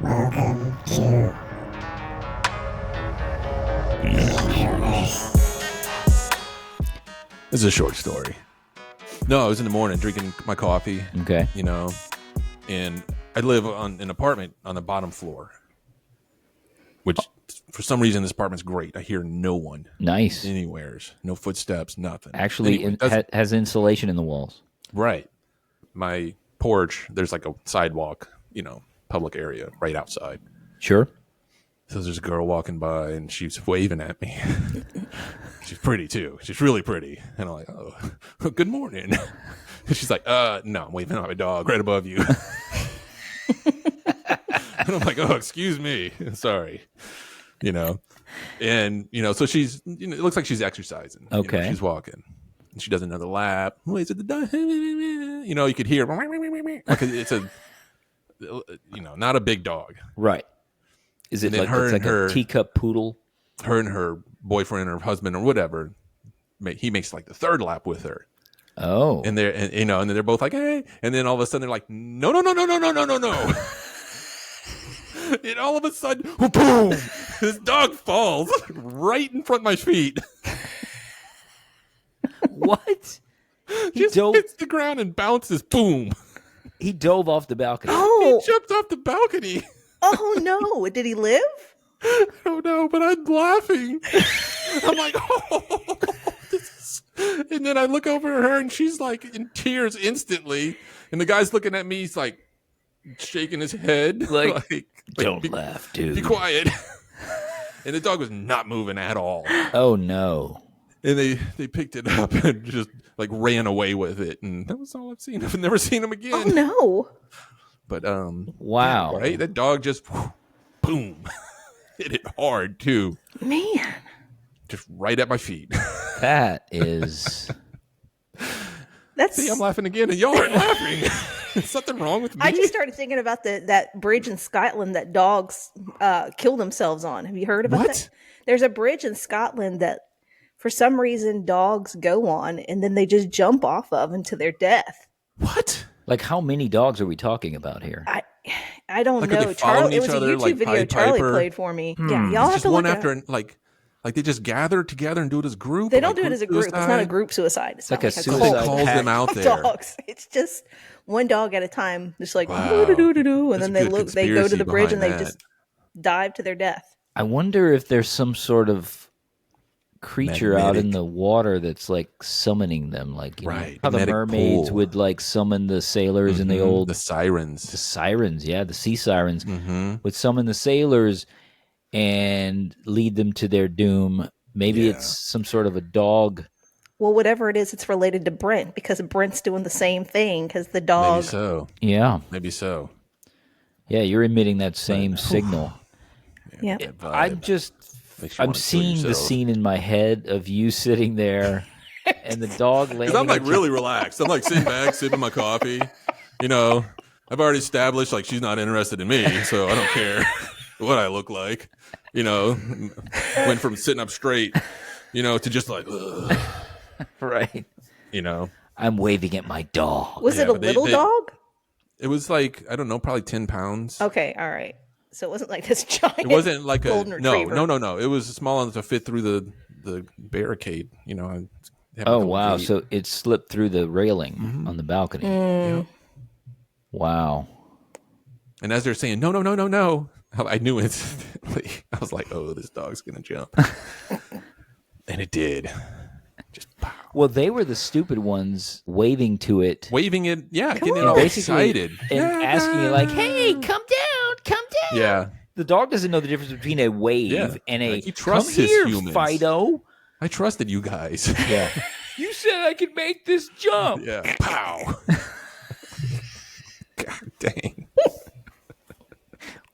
Welcome to Introverse. This is a short story. No, I was in the morning drinking my coffee. Okay. And I live on an apartment on the bottom floor, which for some reason this apartment's great. I hear no one. Nice. Anywheres, no footsteps, nothing. Actually, Anyway, has insulation in the walls. right. My porch, there's like a sidewalk, public area right outside. Sure. So there's a girl walking by and she's waving at me. She's pretty too. She's really pretty. And I'm like, oh, good morning. And she's like, no, I'm waving at my dog right above you. And I'm like, oh, excuse me. Sorry. And, so she's, it looks like she's exercising. Okay. She's walking. And she does another lap. Wait, is it the dog? You could hear, like it's a, not a big dog. Right. Is it like, her it's like a teacup poodle? Her and her boyfriend or husband or whatever, he makes like the third lap with her. Oh. And they're, and then they're both like, hey. And then all of a sudden they're like, no. And all of a sudden, boom, this dog falls right in front of my feet. What? Just hits the ground and bounces, boom. He dove off the balcony. Oh, He jumped off the balcony. oh no! Did he live? I don't know, but I'm laughing. I'm like, oh. And then I look over at her and she's like in tears instantly. And the guy's looking at me, he's like shaking his head. Like don't laugh, dude. Be quiet. And the dog was not moving at all. Oh no. And they picked it up and just like ran away with it. And that was all I've seen. I've never seen him again. Oh no! But wow. yeah, right? That dog just boom. Hit it hard too. Man. Just right at my feet. That is That's. See, I'm laughing again and y'all aren't laughing. Is something wrong with me? I just started thinking about that bridge in Scotland that dogs kill themselves on. Have you heard about that? There's a bridge in Scotland that, for some reason, dogs go on and then they just jump off of into their death. What? like how many dogs are we talking about here? I don't Like, are know. they following Charlie, it was each a other, YouTube like video Pied Charlie Piper? played for me. Yeah, y'all have Just to one look after, it up. like they just gather together and do it as a group. They or, don't like, do it as a group. It's not a suicide? group suicide. It's like not a like suicide cult calls pact. them out of there. dogs. It's just one dog at a time, just like Wow. doo-doo-doo-doo-doo, and There's then a they good look. They go to conspiracy the bridge and they behind just dive to their death. I wonder if there's some sort of creature out in Magnetic. the water that's like summoning them, like you know, Right. how the Magnetic mermaids pull. would like summon the sailors in the old the sirens. the sirens, yeah, the sea sirens Mm-hmm. would summon the sailors and lead them to their doom. Maybe Yeah. it's some sort of a dog. Well, whatever it is, it's related to Brent because Brent's doing the same thing because the dog. Maybe so. Yeah, Maybe so. yeah, you're emitting that same signal. Yeah. That vibe. I'm just, Makes you I'm wanna kill seeing the yourself. scene in my head of you sitting there and the dog landing. Because I'm like on really relaxed. I'm like sitting back, sipping my coffee. You know, I've already established like she's not interested in me, so I don't care what I look like. You know, went from sitting up straight, to just like, ugh, right. you know. I'm waving at my dog. Was it Yeah, a but they- little dog? It was like, I don't know, probably 10 pounds. Okay, all right. So it wasn't like this giant. It wasn't like a golden no. retriever. It was small enough to fit through the barricade. You know. Oh wow! So it slipped through the railing on the balcony. Mm. Wow. And as they're saying no, I knew instantly. I was like, oh, this dog's gonna jump, and it did. Just pow. Well, they were the stupid ones waving to it, Waving it, yeah, getting it on. all basically, excited, and asking it like, "Hey, come down, come down." yeah. The dog doesn't know the difference between a wave Yeah. and a Like, he "Come trusts his here, humans." Fido." I trusted you guys. Yeah. You said I could make this jump. Yeah, pow. God dang.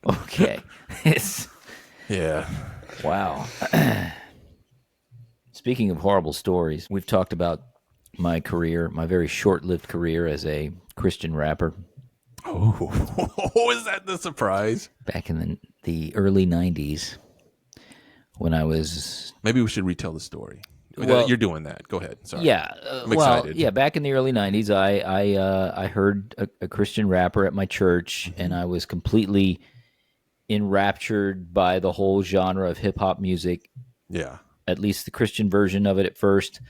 Okay. It's Yeah. wow. Speaking of horrible stories, we've talked about my career, my very short-lived career as a Christian rapper Oh, is that the surprise? back in the early 90s when I was Maybe we should retell the story. Well- You're doing that. Go ahead. Sorry. yeah, I'm well, excited. yeah, back in the early 90s I heard a Christian rapper at my church and I was completely enraptured by the whole genre of hip hop music, Yeah. at least the Christian version of it at first.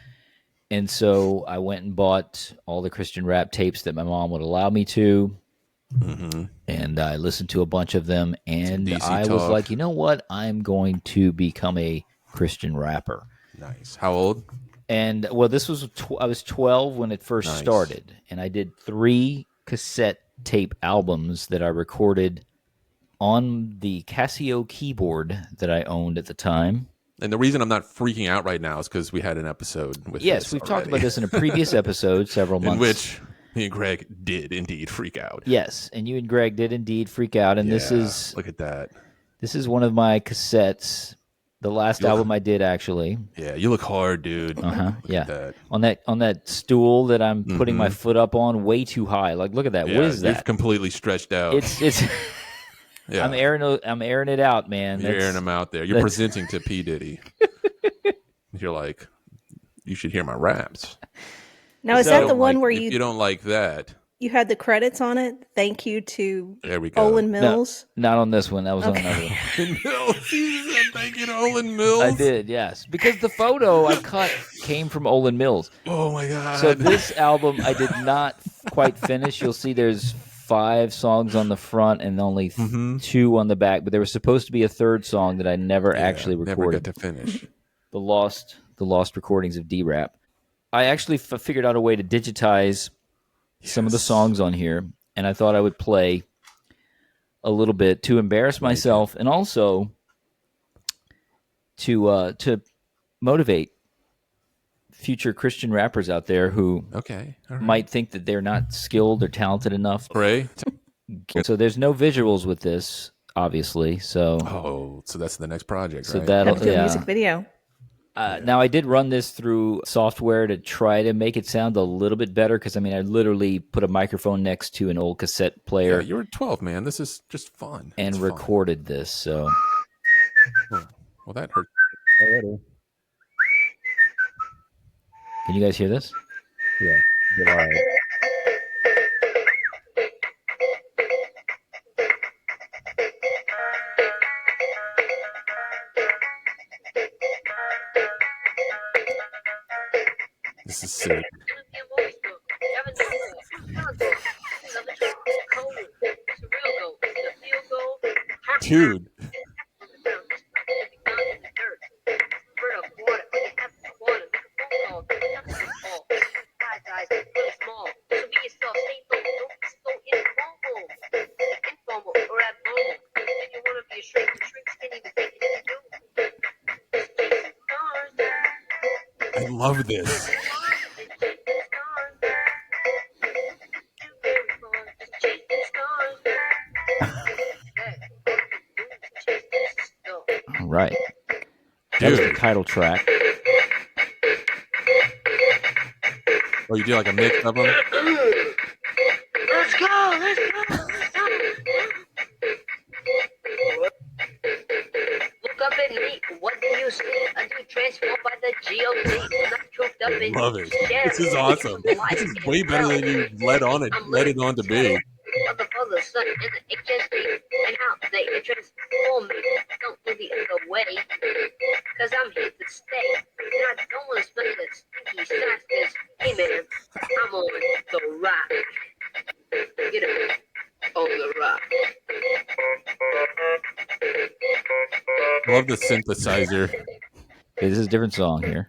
And so I went and bought all the Christian rap tapes that my mom would allow me to. Mm-hmm. And I listened to a bunch of them. And DC I was talk. like, you know what? I'm going to become a Christian rapper. Nice. How old? And well, this was I was 12 when it first started, and I did 3 cassette tape albums that I recorded on the Casio keyboard that I owned at the time. And the reason I'm not freaking out right now is because we had an episode with Yes, we've talked about this in a previous episode several months. in which me and Greg did indeed freak out. Yes, and you and Greg did indeed freak out, and this is look at that. This is one of my cassettes. The last album I did, actually. Yeah, you look hard, dude. Yeah. On that stool that I'm putting my foot up on, way too high. Like, look at that. Yeah, what is that? You're completely stretched out. It's. Yeah. I'm airing it out, man. You're airing them out there. You're presenting to P. Diddy. You're like, you should hear my raps. Now, is that the one where you don't like that? You had the credits on it. Thank you to there we go. Olin Mills. No, not on this one. That was on another one. Mills. You said thank you to Olin Mills. I did, yes, because the photo I cut came from Olin Mills. Oh my god! So this album I did not quite finish. You'll see there's 5 songs on the front and only 2 on the back. But there was supposed to be a 3rd song that I never actually recorded. Never got to finish. The lost recordings of D-Rap. I actually figured out a way to digitize some of the songs on here, and I thought I would play a little bit to embarrass myself and also to motivate future Christian rappers out there who might think that they're not skilled or talented enough. Right. So there's no visuals with this, obviously. So so that's the next project, so right? that'll Have to do a music video. Now, I did run this through software to try to make it sound a little bit better because, I mean, I literally put a microphone next to an old cassette player. Yeah, you were 12, man. This is just fun. And recorded this, so. Well, that hurt. Can you guys hear this? Yeah. This is sick. Dude. I love this. All right. That was the title track. Oh, you do like a mix of them? Let's go, let's go, let's go. Look up at me, what do you see? I do transform by the GOD. I love it. This is awesome. This is way better than you let it on to be. Of the Father, Son, and the HSD, and how they transform me. Don't do the other way, cause I'm here to stay. And I don't want to spend the stinky shots, cause, hey man, I'm on the rock. Get up on the rock. Love the synthesizer. Okay, this is a different song here.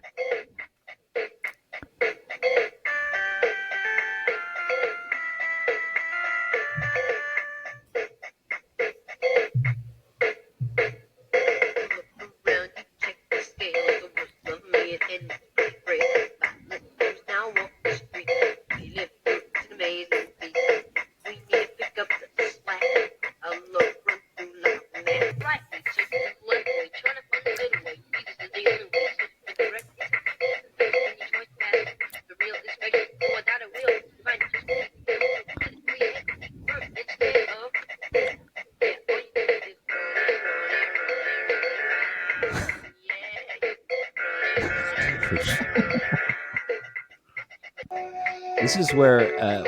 This is where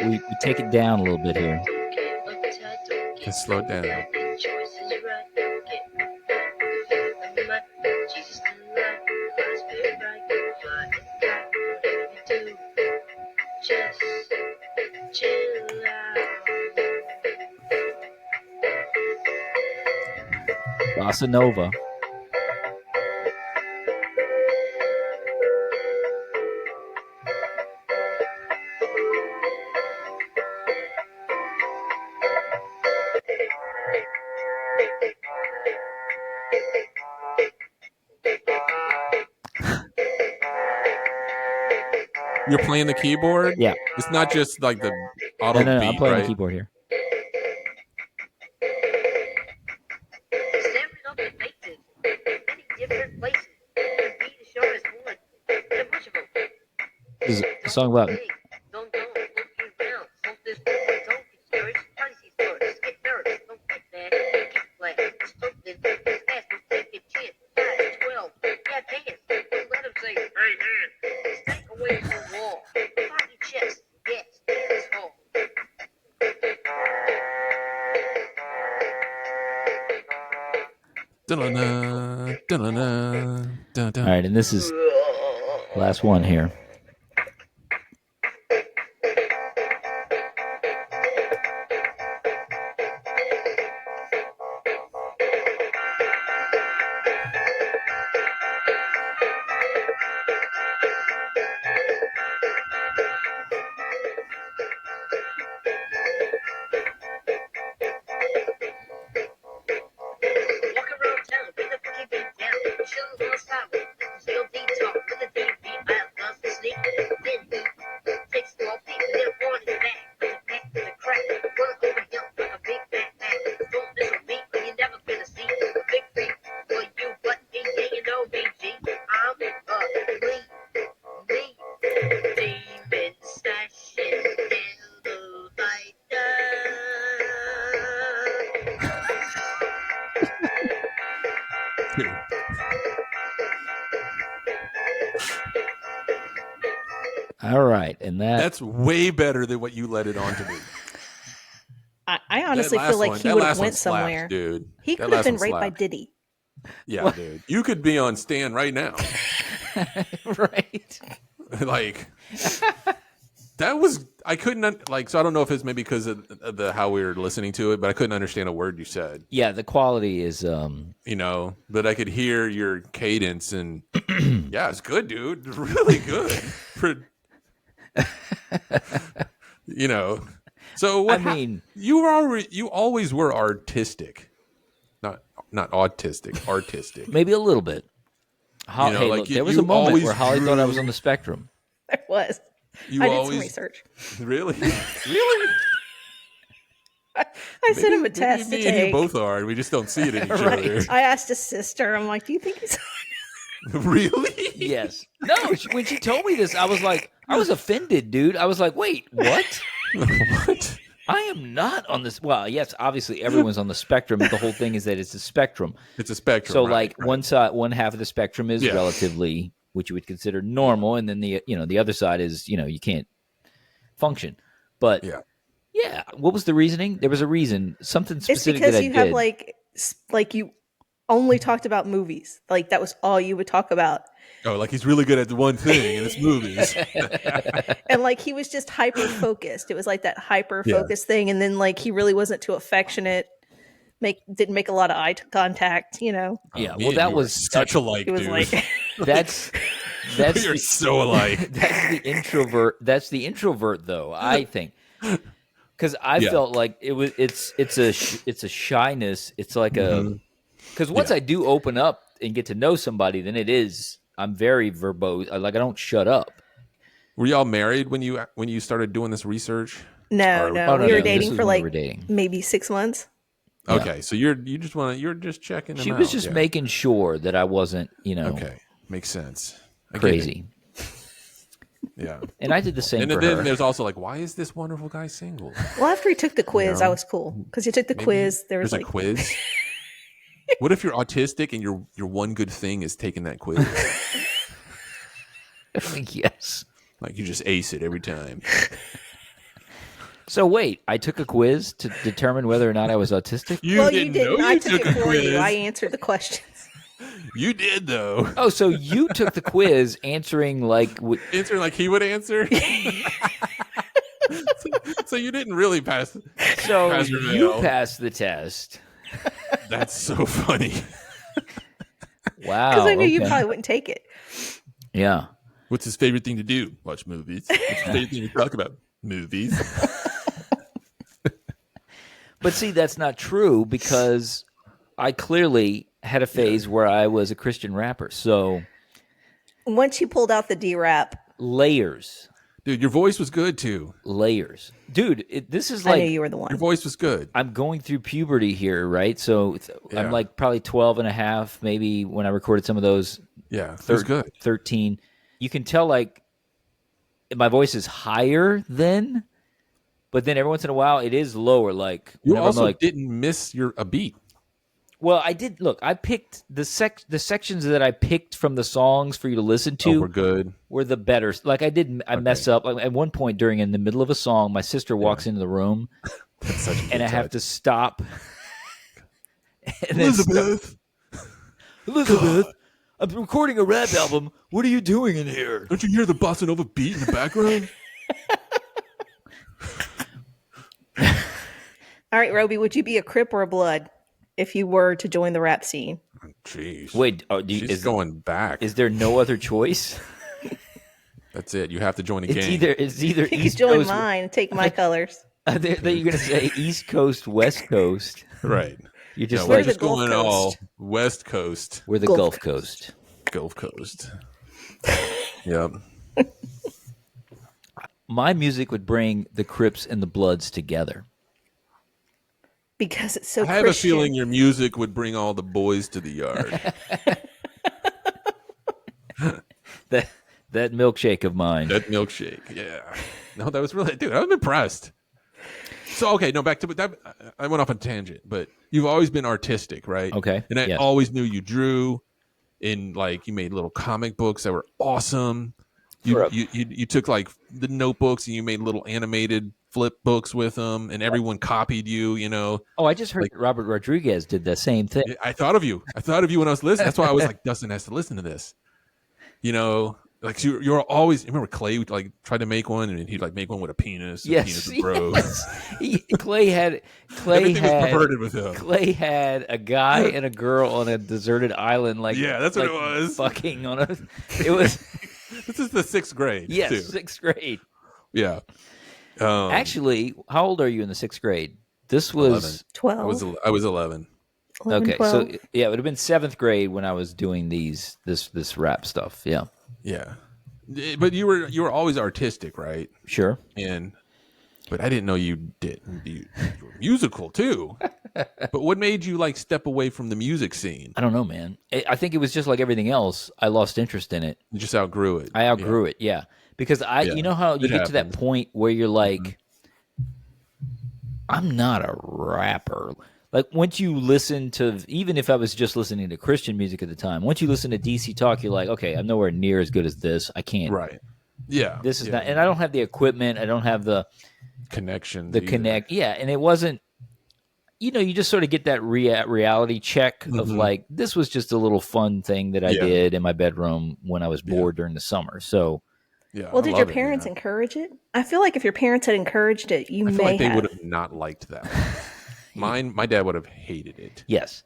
we take it down a little bit here. Just slow it down. Bossa Nova. You're playing the keyboard? Yeah. It's not just like the auto No, beat, I'm playing right? the keyboard here. Staring up at faces, many different places. The beat is sharp as wood, and a bunch of them. This is a song about Don't look you down. Smoke this woman, don't get discouraged. Party sees first. Get nervous, don't get mad. Keep playing. It's stupid. His ass will take a chance. Size 12. Yeah, pants. Don't let him say, hey man. Stay away from the wall. Find your chest. Yes, that's all. Dun-dun-dun, dun-dun-dun, dun-dun. all right, and this is last one here. Walk around town, bring the fucking beat down. Chill on the sidewalk, still deep talk with the deep beat. I love to sneak. Then he takes small feet, then on his back. With the pack, with the crack. Run over him like a big fat pack. Don't miss a beat, but you're never gonna see a big beat for you. But yeah, you know me, G. I'm me. Demon stashing down the fighter. All right, and That's way better than what you let it on to be. I honestly That feel last like one- he that would have last one went slaps, somewhere. dude. He That could have last been one raped by slapped. Diddy. Yeah, dude. You could be on Stan right now. right. Like that was I couldn't like so I don't know if it's maybe because of the how we were listening to it, but I couldn't understand a word you said. Yeah, the quality is You know, but I could hear your cadence and yeah, it's good, dude. It's really good. For you know. So what you always were artistic. Not autistic, artistic. maybe a little bit. You know, Hey, like look, you- there was you a moment always where Holly thought I was drew- on the spectrum. There was. You I did always some research. really, really. I sent him a test to Me and you take. both are. We just don't see it in each Right. other. I asked his sister. I'm like, "Do you think he's?" Really? Yes. No, when she told me this, I was like, I was offended, dude. I was like, wait, what? What? I am not on this. Well, yes, obviously everyone's on the spectrum. The whole thing is that it's a spectrum. It's a spectrum. So, right, like right. one half of the spectrum is Yeah. relatively, what you would consider normal, and then the other side is you can't function. But Yeah. what was the reasoning? There was a reason, something It's specific because that I you did. have like you only talked about movies. Like that was all you would talk about. Oh, like he's really good at the one thing, and it's movies. And like he was just hyper focused. It was like that hyper focused thing. And then like he really wasn't too affectionate. Didn't make a lot of eye contact. Yeah, Me well, and that you are was such alike, It was dude. like that's We are so alike. that's the introvert. That's the introvert, though. I think because I Yeah. felt like it's a shyness. It's like a because once Yeah. I do open up and get to know somebody, then I'm very verbose. Like I don't shut up. Were y'all married when you started doing this research? no. Or- Oh, no, We were no, this dating was for when we like were dating. maybe 6 months. Yeah. Okay, so you're just checking. She them was out. just Yeah. making sure that I wasn't, Okay, makes sense. I get it. crazy. Yeah. And I did the same And for then her. there's also like, why is this wonderful guy single? Well, after he took the quiz, know? I was cool because he took the Maybe quiz. There was There's like a quiz. What if you're autistic and your one good thing is taking that quiz? Yes. Like you just ace it every time. So wait, I took a quiz to determine whether or not I was autistic. you didn't. know I you took it a for you. quiz. I answered the questions. You did though. Oh, so you took the quiz answering like Answering like he would answer. so you didn't really pass. so Pass or you fail. passed the test. That's so funny. Wow. Because I knew you okay. probably wouldn't take it. Yeah. What's his favorite thing to do? Watch movies. What's his favorite thing to talk about? Movies. But see, that's not true because I clearly had a phase where I was a Christian rapper. So Once you pulled out the D-rap, layers. Dude, your voice was good too. Layers. Dude, this is I knew like you were the one. Your voice was good. I'm going through puberty here, right? So Yeah. I'm like probably 12 and a half, maybe when I recorded some of those. Yeah, it was good. 13. You can tell like my voice is higher then, but then every once in a while it is lower. Like You whenever also I'm like, didn't miss a beat. well, I did. Look, I picked the sections that I picked from the songs for you to listen to. We're good. Were the better. Like I mess up. Like at one point in the middle of a song, my sister walks into the room, That's such a good and I have touch. to stop. And then Elizabeth, Elizabeth, I'm recording a rap album. What are you doing in here? don't you hear the bossa nova beat in the background? All right, Roby, would you be a Crip or a Blood if you were to join the rap scene? Jeez. Wait, She's going back. Is there no other choice? That's it. You have to join a gang. It's either You could East join Coast. mine and take my colors. I think you're going to say East Coast, West Coast. Right. You're just No, We're we're like the just Gulf going Coast. all West Coast, we're the Gulf Gulf Coast. Gulf Coast. Yep. My music would bring the Crips and the Bloods together. Because it's so I have Christian. a feeling your music would bring all the boys to the yard. That milkshake of mine. That milkshake. Yeah. No, that was really, dude, I'm impressed. So, okay, no, back to that. I went off on a tangent, but you've always been artistic, right? Okay, And I yes. always knew you drew in, like, you made little comic books that were awesome. You took, like, the notebooks and you made little animated flip books with them, and everyone copied you, you know. Oh, I just heard Robert Rodriguez did the same thing. I thought of you. I thought of you when I was listening. That's why I was like, Dustin has to listen to this. You know, like you're always. Remember Clay like tried to make one, and he'd like make one with a penis. And Yes, penis would grow. Clay had Everything was perverted with him. Clay had a guy and a girl on a deserted island, like Yeah, that's what like it was. fucking on a. It was This is the 6th grade. yes, too. 6th grade. Yeah. Actually, how old are you in the 6th grade? This was 12. I was 11. 11, okay. 12. So yeah, it would have been 7th grade when I was doing this rap stuff. Yeah, Yeah. But you were always artistic, right? sure. But I didn't know you were musical too. But what made you like step away from the music scene? I don't know, man. I think it was just like everything else. I lost interest in it. You just outgrew it. I outgrew it, yeah. Because you know how you It get to that happens. point where you're like, I'm not a rapper. Like once you listen to, even if I was just listening to Christian music at the time, once you listen to DC Talk, you're like, okay, I'm nowhere near as good as this. I can't. Right. Yeah. This is yeah. not, and I don't have the equipment. I don't have the connection. connect. Yeah, and it wasn't. You know, you just sort of get that reality check of like, this was just a little fun thing that I did in my bedroom when I was bored during the summer. So, Yeah. Well, I did love your it, parents man. encourage it? I feel like if your parents had encouraged it, you I feel may like they have. would have not liked that. My dad would have hated it. yes,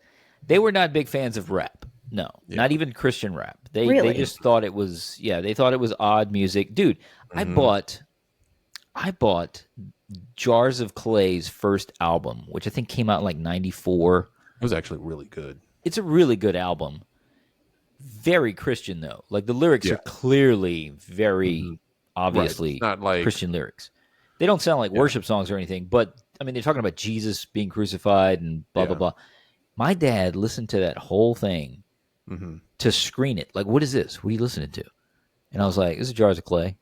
they were not big fans of rap. No, not even Christian rap. They Really? just thought it was they thought it was odd music. Dude, I bought Jars of Clay's first album, which I think came out in like 94. It was actually really good. It's a really good album. Very Christian though. Like the lyrics are clearly very obviously Right. Not like Christian lyrics. They don't sound like worship songs or anything, but I mean they're talking about Jesus being crucified and blah blah blah. My dad listened to that whole thing to screen it. Like, what is this? What are you listening to? And I was like, this is Jars of Clay.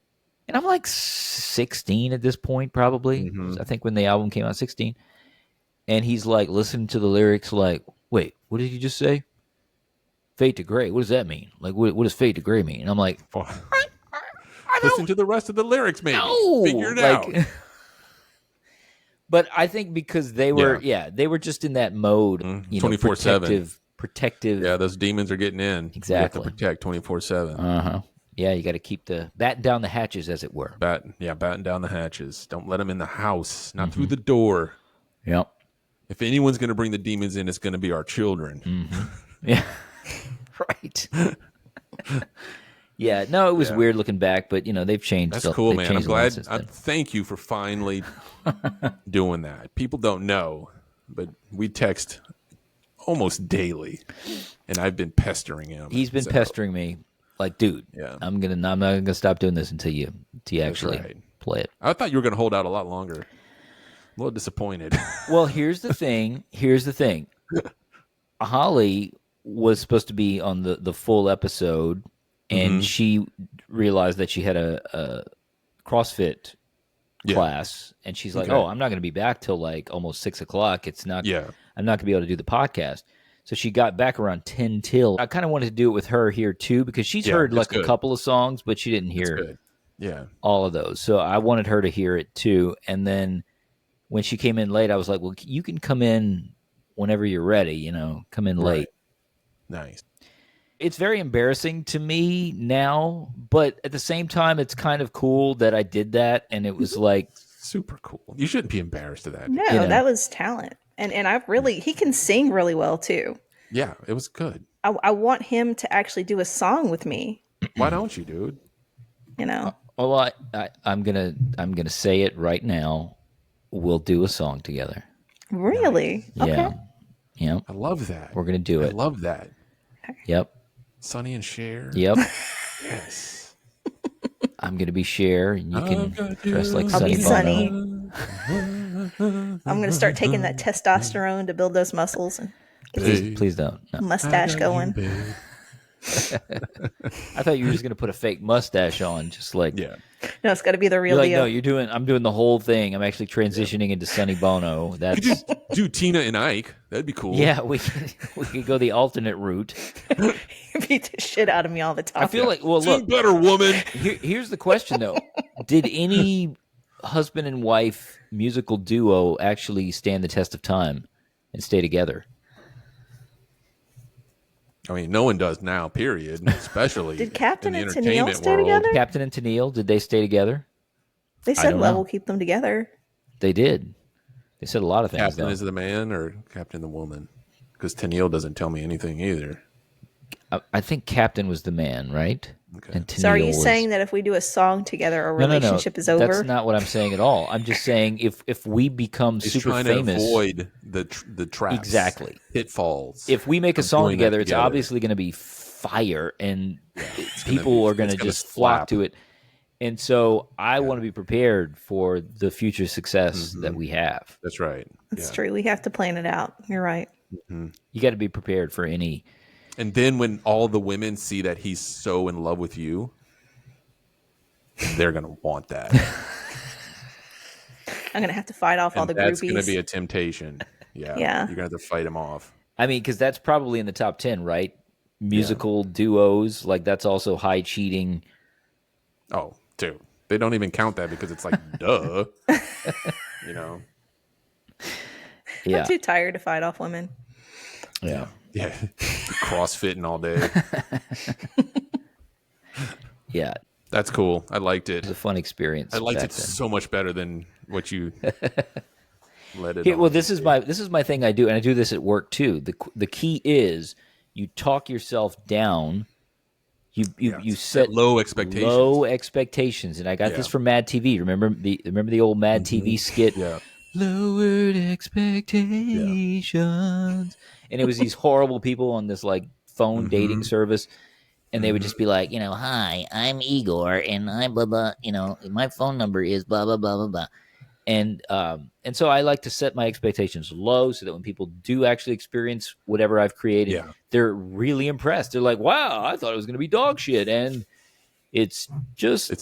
And I'm like 16 at this point, probably. I think when the album came out, 16. And he's like listening to the lyrics like, wait, what did you just say? Fade to gray. What does that mean? Like, what does fade to gray mean? And I'm like, listen to the rest of the lyrics, maybe. no! Figure it out. But I think because they were, they were just in that mode, you know, 24/7. protective. Yeah, those demons are getting in. Exactly. You have to protect 24/7. Uh-huh. Yeah, you got to keep batten down the hatches, as it were. Batten down the hatches. Don't let them in the house. Not through the door. Yep. if anyone's going to bring the demons in, it's going to be our children. Yeah. Right. Yeah. No, it was weird looking back, but they've changed. That's cool, they've man. I'm changed a lot glad. since then. Thank you for finally doing that. People don't know, but we text almost daily, and I've been pestering him. He's been pestering me, like, dude. Yeah. I'm not gonna stop doing this until you actually play it. I thought you were going to hold out a lot longer. A little disappointed. Well, here's the thing. Holly was supposed to be on the full episode, and she realized that she had a CrossFit class, and she's like, "Oh, I'm not going to be back till like almost 6 o'clock. It's not. I'm not going to be able to do the podcast." So she got back around 10 till. I kind of wanted to do it with her here too, because she's heard like a couple of songs, but she didn't hear all of those. So I wanted her to hear it too. And then when she came in late, I was like, "Well, you can come in whenever you're ready. Come in late." Nice. It's very embarrassing to me now, but at the same time, it's kind of cool that I did that, and it was like super cool. You shouldn't be embarrassed of that. No, that was talent, and he can sing really well too. Yeah, it was good. I want him to actually do a song with me. Why don't you, dude? Well, I'm gonna say it right now. We'll do a song together. Really? Nice. Okay. Yeah. I love that. We're gonna do it. I love that. Yep. Sonny and Cher. Yep. Yes. I'm gonna be Cher, and you can dress like I'll be Sonny. I'm gonna start taking that testosterone to build those muscles and Please don't. No. mustache going. I thought you were just gonna put a fake mustache on, just like No, it's got to be the real deal. No, I'm doing the whole thing. I'm actually transitioning into Sonny Bono. That's do Tina and Ike. That'd be cool. Yeah, we could go the alternate route. Beat the shit out of me all the time. I feel like, well, look, sing better, woman. Here's the question though: did any husband and wife musical duo actually stand the test of time and stay together? I mean, no one does now, period, especially Did Captain in the and Tennille entertainment stay world. together? Captain and Tennille, did they stay together? They I said don't love know. will keep them together. They did. They said a lot of things. Captain though. is the man or Captain the woman? Because Tennille doesn't tell me anything either. I think Captain was the man, right? Okay. And So are you Tennille was... saying that if we do a song together, our No, relationship is over? That's not what I'm saying at all. I'm just saying if we become He's super trying famous, to avoid the traps, Exactly. pitfalls. if we make a of song doing that together, it's obviously going to be fire, and people are going to it's gonna just flock slap. to it. And so I want to be prepared for the future success that we have. That's right. That's true. We have to plan it out. You're right. You got to be prepared for any. And then when all the women see that he's so in love with you, they're going to want that. I'm going to have to fight off all the That's groupies. going to be a temptation. Yeah. Yeah. You're going to have to fight him off. I mean, because that's probably in the top 10, right? Musical duos, like that's also high cheating. Oh, dude. They don't even count that because it's like, duh. You know? Yeah. I'm too tired to fight off women. Yeah. Yeah. CrossFitting all day. Yeah. That's cool. I liked It it. was a fun experience. I liked back it then. so much better than what you let it Here, on. well, this is my thing I do, and I do this at work too. The key is you talk yourself down. You set low expectations. Low expectations, and I got this from Mad TV. Remember the old Mad TV skit? Yeah. Lowered expectations, and it was these horrible people on this like phone dating service, and they would just be like, hi, I'm Igor, and I'm blah blah, my phone number is blah blah blah blah blah, and so I like to set my expectations low so that when people do actually experience whatever I've created, they're really impressed. They're like, wow, I thought it was going to be dog shit, and it's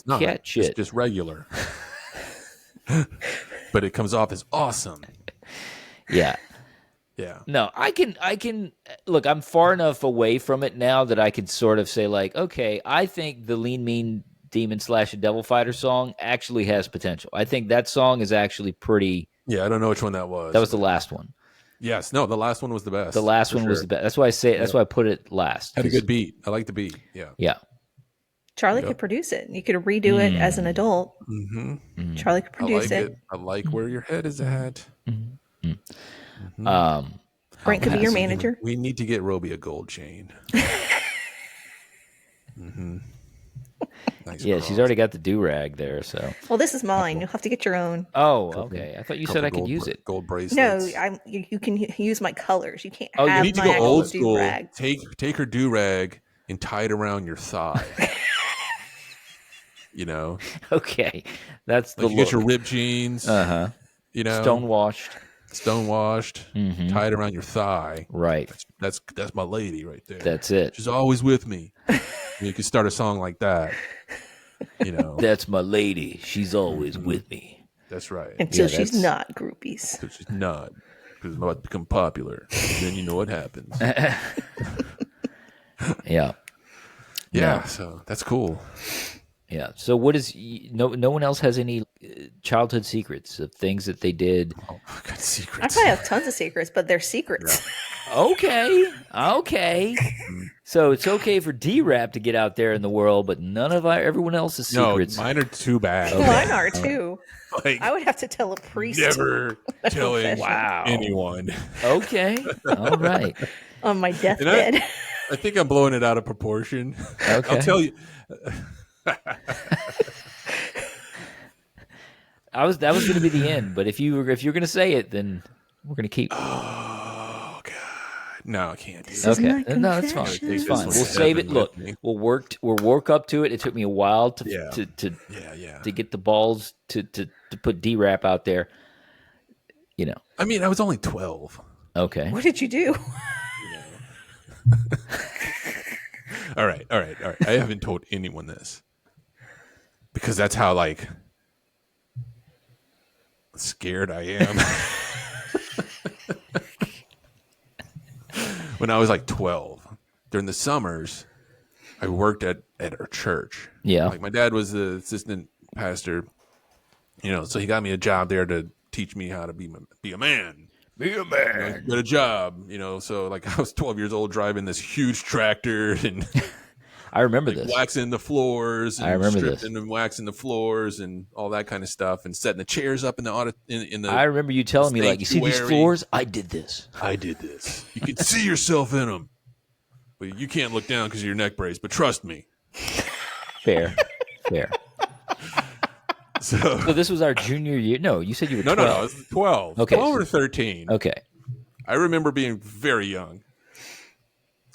not cat shit. It's just regular. But it comes off as awesome. Yeah. Yeah. No, I can look, I'm far enough away from it now that I can sort of say like, okay, I think the Lean Mean Demon / a Devil Fighter song actually has potential. I think that song is actually pretty. Yeah, I don't know which one that was. That was the last one. Yes, no, the last one was the best. The last one was the best. That's why I say. That's why I put it last. Had a good beat. I like the beat. Yeah. Yeah. Charlie could produce it. You could redo it as an adult. Charlie could I produce like it. I like where your head is at. Brent could be your So manager. We need to get Robi a gold chain. Nice Yeah, she's cross. already got the do-rag there, so. Well, this is mine. You'll have to get your own. Oh, okay. I thought you said Couple I could gold use it. Gold No, bracelets. you can use my colors. You can't Oh, you have You need to my go actual old school. do-rag. Take her do rag and tie it around your thigh. You know, Okay. That's the like you get look. your ripped jeans. Uh-huh. You know, Stonewashed. stonewashed. Mhm. Tie it around your thigh. Right. That's my lady right there. That's it. She's always with me. You could start a song like that. You know, That's my lady. She's always with me. that's right. Until Yeah, she's that's- not groupies. Because she's not. Because I'm about to become popular. And then you know what happens. Yeah. Yeah, No. so that's cool. Yeah. So what is no one else has any childhood secrets of things that they did? Oh, I got I secrets. probably have tons of secrets, but they're secrets. Okay. Okay. So it's okay for D-Rap to get out there in the world, but none of everyone else's No, secrets. mine are too bad. Mine are too. Like, I would have to tell a priest never telling confession. Wow. anyone. Okay. All right. on my And deathbed. I think I'm blowing it out of proportion. Okay. I'll tell you. That was going to be the end, but if you're going to say it, then we're going to keep. Oh God, no, I can't do This that. is Okay, my no, it's fine. confession. It's Take fine. this We'll one to save it. heaven Look, with me. we'll work up to it. It took me a while to Yeah. Yeah. to get the balls to put D-Rap out there. You know. I mean, I was only 12. Okay. What did you do? All right. I haven't told anyone this because that's how like scared I am. When I was like 12, during the summers, I worked at our church. Yeah. Like my dad was the assistant pastor, you know, so he got me a job there to teach me how to be a man. Be a man. Get a job, you know. So like I was 12 years old driving this huge tractor and I remember like this. waxing the floors and I remember this. stripping and waxing the floors and all that kind of stuff and setting the chairs up in the in the I remember you telling me like, you see these sanctuary. floors? I did this. I did this. You can see yourself in them. But you can't look down because of your neck brace, but trust me. Fair. So So this was our junior year. No, you said you were no, 12. I was 12. Okay, 12 so- or 13. Okay. I remember being very young.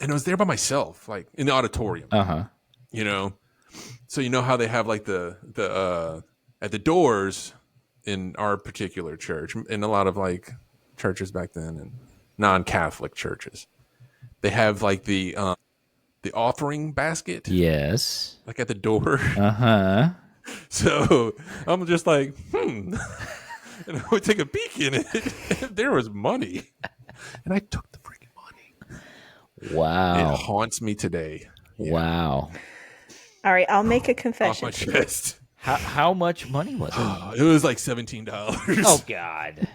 And I was there by myself, like in the auditorium. Uh-huh. You know, so you know how they have like the at the doors in our particular church and a lot of like churches back then and non-Catholic churches, they have like the offering basket Yes. like at the door. Uh-huh. So I'm just like, and I would take a peek in it. And there was money, and I took the freaking money. Wow. It haunts me today. Wow. All right, I'll make a Off confession. my chest. How much money was it? It was like $17. Oh God.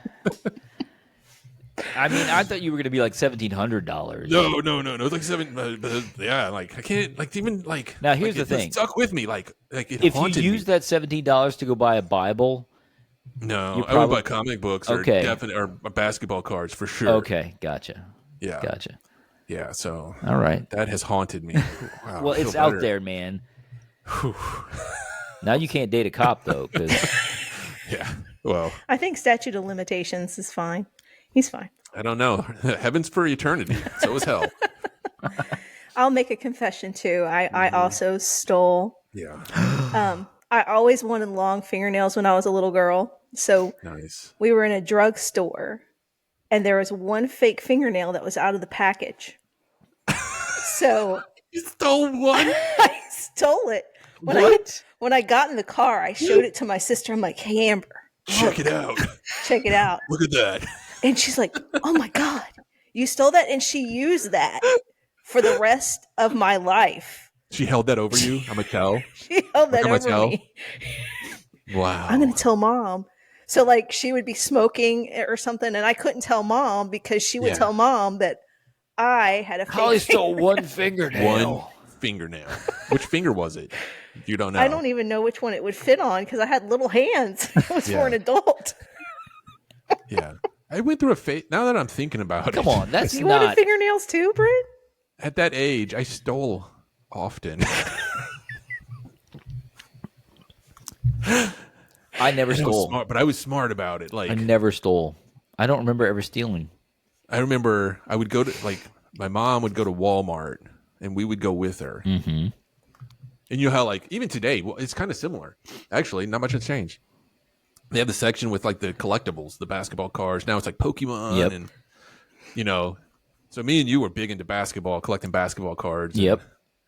I mean, I thought you were going to be like $1,700. No. It was like $7. Yeah, like I can't like even like. Now, here's like, the it thing. stuck with me. Like it If you haunted use me. that $17 to go buy a Bible, No, you I would probably- buy comic books or Okay. or basketball cards for sure. okay, gotcha. Yeah. Gotcha. Yeah. So All right. that has haunted me. Wow, Well, I feel it's out better. there, man. Now you can't date a cop though, because Yeah. Well, I think statute of limitations is fine. He's fine. I don't know. Heaven's for eternity. So is hell. I'll make a confession too. I also stole. Yeah. I always wanted long fingernails when I was a little girl. So Nice. we were in a drugstore and there was one fake fingernail that was out of the package. So You stole one? I stole it. When I got in the car, I showed it to my sister. I'm like, hey, Amber, Check it out. check it out. Look at that. And she's like, oh my God, you stole that? And she used that for the rest of my life. She held that over you. I'm a tell. She held that I'm gonna over tell. me. Wow. I'm going to tell mom. So like she would be smoking or something and I couldn't tell mom because she would Yeah. tell mom that I had a fake Holly stole finger. one fingernail. One fingernail. Which finger was it? You don't know. I don't even know which one it would fit on because I had little hands. It was Yeah. for an adult. Yeah. I went through a phase. Now that I'm thinking about Come it, on, that's You wanted not. fingernails too, Britt? at that age, I stole often. I never And I was stole. smart, but I was smart about it. Like I never stole. I don't remember ever stealing. I remember I would go to my mom would go to Walmart and we would go with her. Mm-hmm. And you know how even today, well, it's kind of similar. Actually, not much has changed. They have the section with like the collectibles, the basketball cards. Now it's like Pokemon Yep. and so me and you were big into basketball, collecting basketball cards. Yep.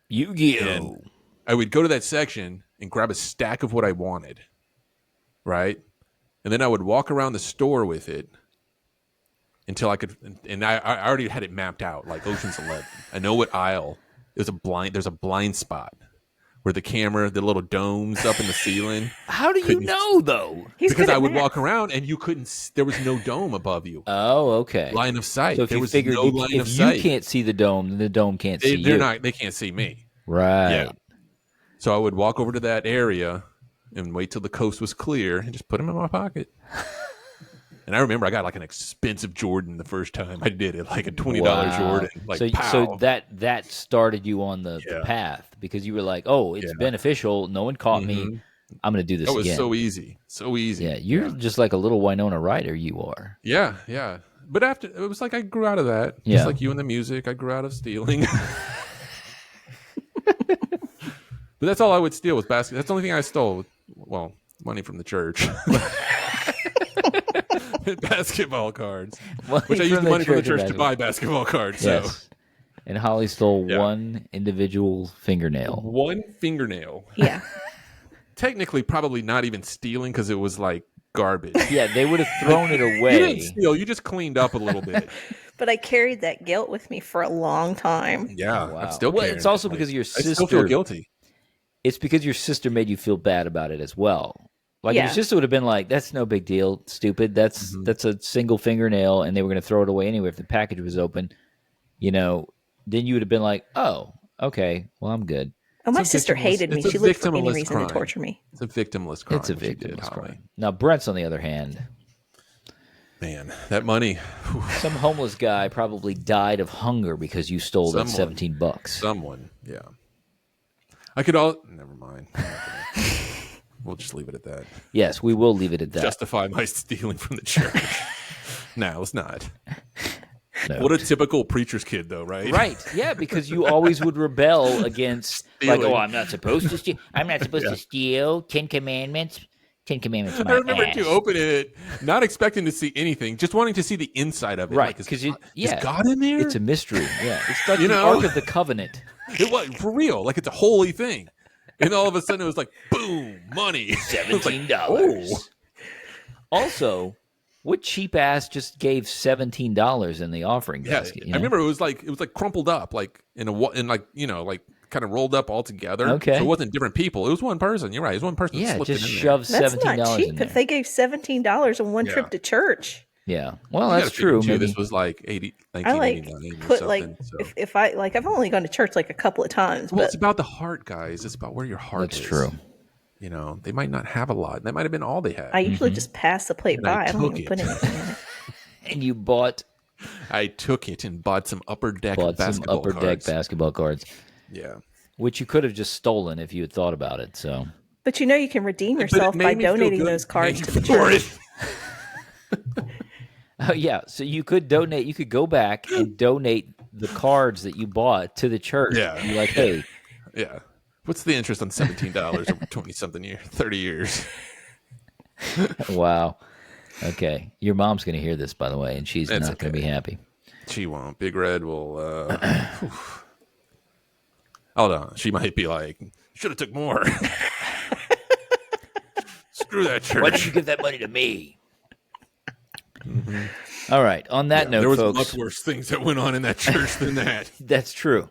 Yu-Gi-Oh. And I would go to that section and grab a stack of what I wanted. Right? And then I would walk around the store with it until I could, and I already had it mapped out, like Ocean's 11. I know what aisle. There's a blind spot where the little domes up in the ceiling. How do you know, though? He's Because good at I would math. walk around and you couldn't, there was no dome above you. Oh, okay. Line of sight. So if there you was figured no line if of you sight. can't see the dome, then the dome can't see They're you. not, they can't see me. Right. Yeah. So I would walk over to that area and wait till the coast was clear and just put them in my pocket. And I remember I got like an expensive Jordan the first time I did it, like a $20 Wow. Jordan. Like, so pow. that started you on the path because you were like, oh, it's beneficial. No one caught me. I'm going to do this That was again. so easy. So easy. Yeah, you're just like a little Winona Ryder, you are. Yeah, yeah. But after, it was like I grew out of that. Yeah. Just like you and the music, I grew out of stealing. But that's all I would steal was basket. That's the only thing I stole. Well, money from the church. Basketball cards. Which I used the money from the church to buy basketball cards. Yes. So And Holly stole one individual fingernail. one fingernail. Yeah. Technically, probably not even stealing because it was like garbage. Yeah, they would have thrown it You away. didn't steal. You just cleaned up a little bit. But I carried that guilt with me for a long time. Yeah, Wow. I'm still. Well, carrying it's also it. because your I still sister- feel guilty. It's because your sister made you feel bad about it as well. Like Yeah. your sister would have been like, "That's no big deal, stupid. That's a single fingernail," and they were going to throw it away anyway if the package was open. Then you would have been like, "Oh, okay, well, I'm good." Oh, my It's a sister victimless- hated me. it's a She looked for any victimless reason crime. to torture me. It's a victimless crime. It's a what you did, victimless Holly. crime. Now, Brent's on the other hand. Man, that money. Some homeless guy probably died of hunger because you stole that Someone. $17. Someone, yeah. I could all. Never mind. We'll just leave it at that. Yes, we will leave it at that. Justify my stealing from the church. No, it's not. No. What a typical preacher's kid, though, right? Right. Yeah, because you always would rebel against Stealing. I'm not supposed to steal. I'm not supposed to steal. 10 Commandments. 10 Commandments. I remember to open it, not expecting to see anything, just wanting to see the inside of it. Right, Like, is 'cause God in there? It's a mystery. Yeah. It's like You the know? Ark of the Covenant. It was for real. Like it's a holy thing. And all of a sudden it was like, boom, money. It was like, $17. oh. Also, what cheap ass just gave $17 in the offering Yeah, basket? I remember it was like crumpled up, like like kind of rolled up all together. Okay. So it wasn't different people. It was one person. You're right. It was one person. that Yeah, slipped just it in there. shove That's $17 not in cheap there. if they gave $17 on one Yeah. trip to church. Yeah. Well, You that's gotta figure, true. too, Maybe. this was like I 1989 or put something. So. if I I've only gone to church like a couple of times, Well, but it's about the heart, guys. It's about where your heart That's is. true. They might not have a lot. That might have been all they had. I usually just pass the plate And I by. I don't took even it. put anything in it. And you bought I took it and bought some upper deck some basketball upper deck cards. basketball cards, Yeah. which you could have just stolen if you had thought about it. So But you can redeem But it yourself made by me feel donating good those cards to paying the for church. it. Oh yeah, so you could donate. You could go back and donate the cards that you bought to the church. Yeah. Be like, hey, Yeah. What's the interest on $17 over 20-something years, 30 years? wow. Okay, your mom's going to hear this, by the way, and she's That's not going to be okay. happy. She won't. Big Red will. Hold on. She might be like, should have took more. Screw that church. Why did you give that money to me? All right. On that note, there was folks, much worse things that went on in that church than that. that's true.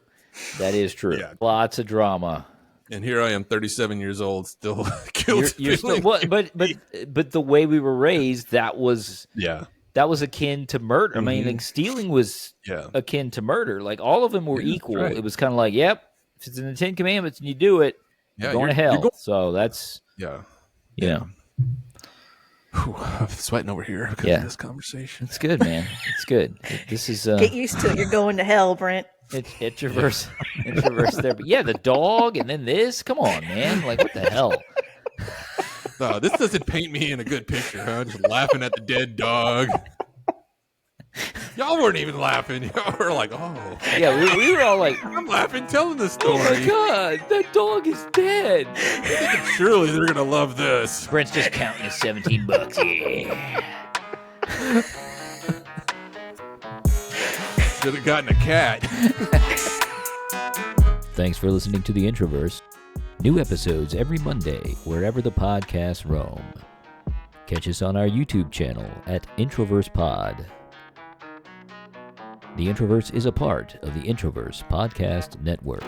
That is true. Yeah. Lots of drama. And here I am, 37 years old, still guilty. You're still, but the way we were raised, that was Yeah. akin to murder. I mean, like stealing was Yeah. akin to murder. Like all of them were Yeah, equal. right. It was kind of like, yep, if it's in the 10 Commandments and you do it, Yeah, you're going to you're hell. going- So that's Yeah. you know. Whew, I'm sweating over here because of this conversation. It's good, man. It's good. This is Get used to it. You're going to hell, Brent. it's introverse therapy. Yeah, the dog, and then this. Come on, man. Like, what the hell? No, this doesn't paint me in a good picture, huh? Just laughing at the dead dog. Y'all weren't even laughing. Y'all were like, oh. Yeah, we were all like, I'm laughing telling the story. oh my God, that dog is dead. Surely they're going to love this. Brent's just counting his $17. Yeah. Should have gotten a cat. Thanks for listening to The Introverse. New episodes every Monday, wherever the podcasts roam. Catch us on our YouTube channel at Introverse Pod. The Introverse is a part of the Introverse Podcast Network.